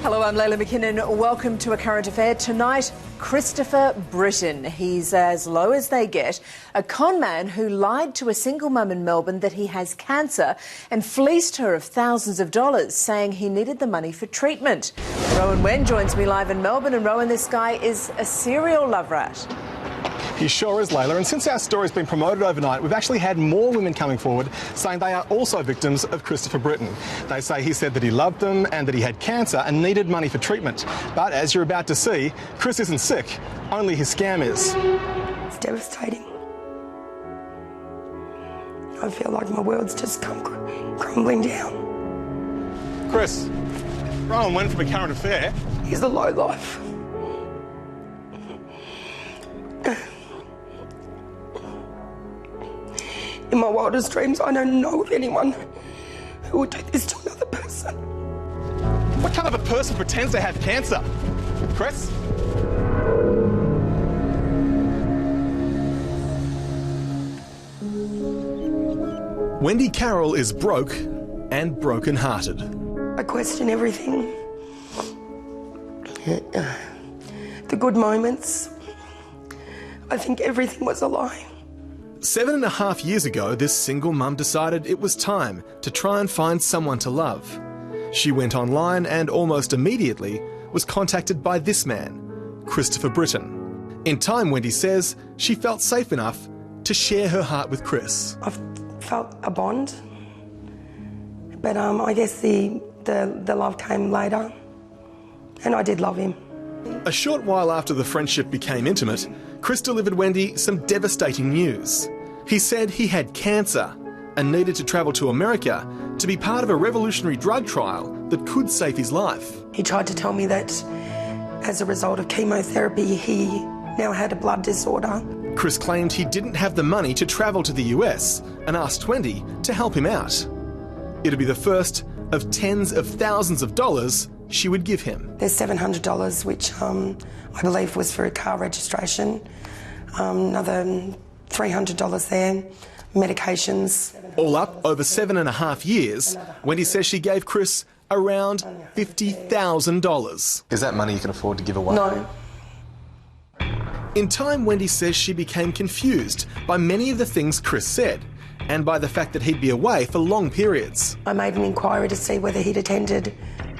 Hello, I'm Leila McKinnon. Welcome to A Current Affair. Tonight, Christopher Britton. He's as low as they get. A con man who lied to a single mum in Melbourne that he has cancer and fleeced her of thousands of dollars, saying he needed the money for treatment. Rowan Wen joins me live in Melbourne. And Rowan, this guy is a serial Loverat. He sure is, Layla, and since our story's been promoted overnight, we've actually had more women coming forward saying they are also victims of Christopher Britton. They say he said that he loved them and that he had cancer and needed money for treatment. But as you're about to see, Chris isn't sick, only his scam is. It's devastating. I feel like my world's just come crumbling down. Chris, Rowan went from A Current Affair. He's a low life. In my wildest dreams, I don't know of anyone who would do this to another person. What kind of a person pretends to have cancer? Chris? Wendy Carroll is broke and broken-hearted. I question everything. The good moments. I think everything was a lie. 7.5 years ago, this single mum decided it was time to try and find someone to love. She went online and almost immediately was contacted by this man, Christopher Britton. In time, Wendy says, she felt safe enough to share her heart with Chris. I've felt a bond, but I guess the love came later, and I did love him. A short while after the friendship became intimate, Chris delivered Wendy some devastating news. He said he had cancer and needed to travel to America to be part of a revolutionary drug trial that could save his life. He tried to tell me that as a result of chemotherapy, he now had a blood disorder. Chris claimed he didn't have the money to travel to the US and asked Wendy to help him out. It'd be the first of tens of thousands of dollars she would give him. There's $700, which I believe was for a car registration. Another $300 there, medications. All up, over 7.5 years, Wendy says she gave Chris around $50,000. Is that money you can afford to give away? No. In time, Wendy says she became confused by many of the things Chris said and by the fact that he'd be away for long periods. I made an inquiry to see whether he'd attended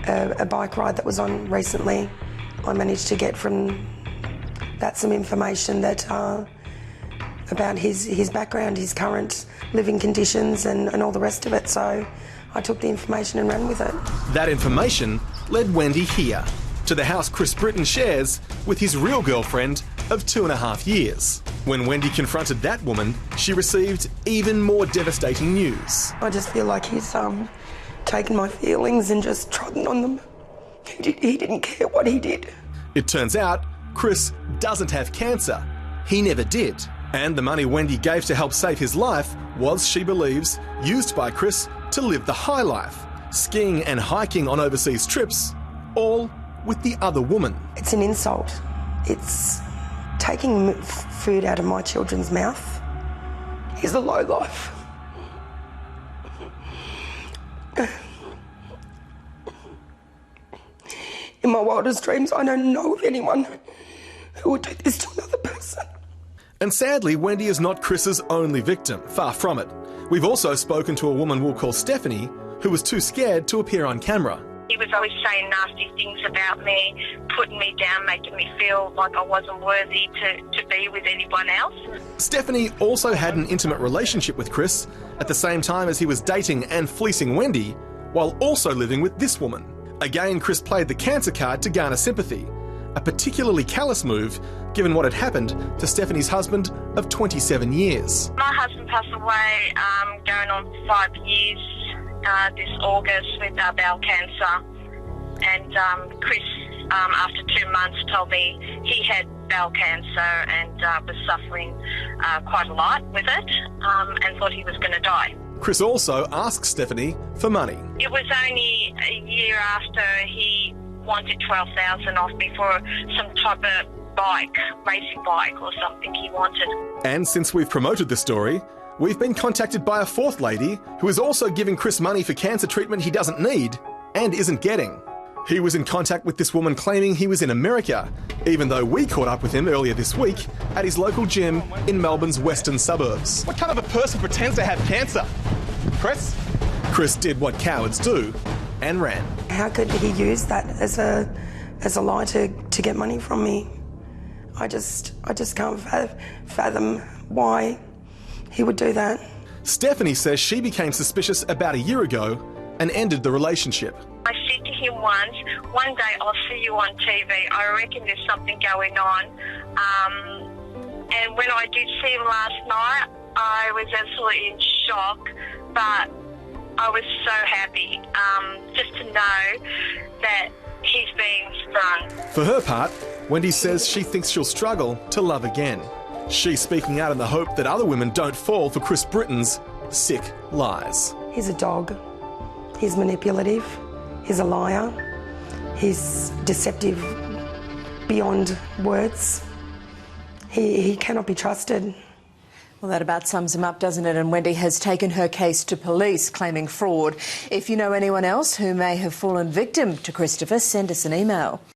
a bike ride that was on recently. I managed to get from that some information that about his background, his current living conditions and all the rest of it. So I took the information and ran with it. That information led Wendy here, to the house Chris Britton shares with his real girlfriend of 2.5 years. When Wendy confronted that woman, she received even more devastating news. I just feel like he's taken my feelings and just trodden on them. He didn't care what he did. It turns out Chris doesn't have cancer. He never did. And the money Wendy gave to help save his life was, she believes, used by Chris to live the high life, skiing and hiking on overseas trips, all with the other woman. It's an insult. It's taking food out of my children's mouth. He's a low life. In my wildest dreams, I don't know of anyone who would do this to another person. And sadly, Wendy is not Chris's only victim, far from it. We've also spoken to a woman we'll call Stephanie, who was too scared to appear on camera. He was always saying nasty things about me, putting me down, making me feel like I wasn't worthy to be with anyone else. Stephanie also had an intimate relationship with Chris at the same time as he was dating and fleecing Wendy, while also living with this woman. Again, Chris played the cancer card to garner sympathy, a particularly callous move given what had happened to Stephanie's husband of 27 years. My husband passed away going on 5 years this August with bowel cancer, and Chris, after 2 months, told me he had bowel cancer and was suffering quite a lot with it, and thought he was going to die. Chris also asked Stephanie for money. It was only a year after he wanted $12,000 off me for some type of bike, racing bike or something he wanted. And since we've promoted the story, we've been contacted by a fourth lady who is also giving Chris money for cancer treatment he doesn't need and isn't getting. He was in contact with this woman claiming he was in America, even though we caught up with him earlier this week at his local gym in Melbourne's western suburbs. What kind of a person pretends to have cancer? Chris? Chris did what cowards do and ran. How could he use that as a lie to get money from me? I just can't fathom why he would do that. Stephanie says she became suspicious about a year ago and ended the relationship. I said to him once, one day I'll see you on TV. I reckon there's something going on. And when I did see him last night, I was absolutely in shock, but I was so happy just to know that he's being sprung. For her part, Wendy says she thinks she'll struggle to love again. She's speaking out in the hope that other women don't fall for Chris Britton's sick lies. He's a dog. He's manipulative. He's a liar. He's deceptive beyond words. He cannot be trusted. Well, that about sums him up, doesn't it? And Wendy has taken her case to police, claiming fraud. If you know anyone else who may have fallen victim to Christopher, send us an email.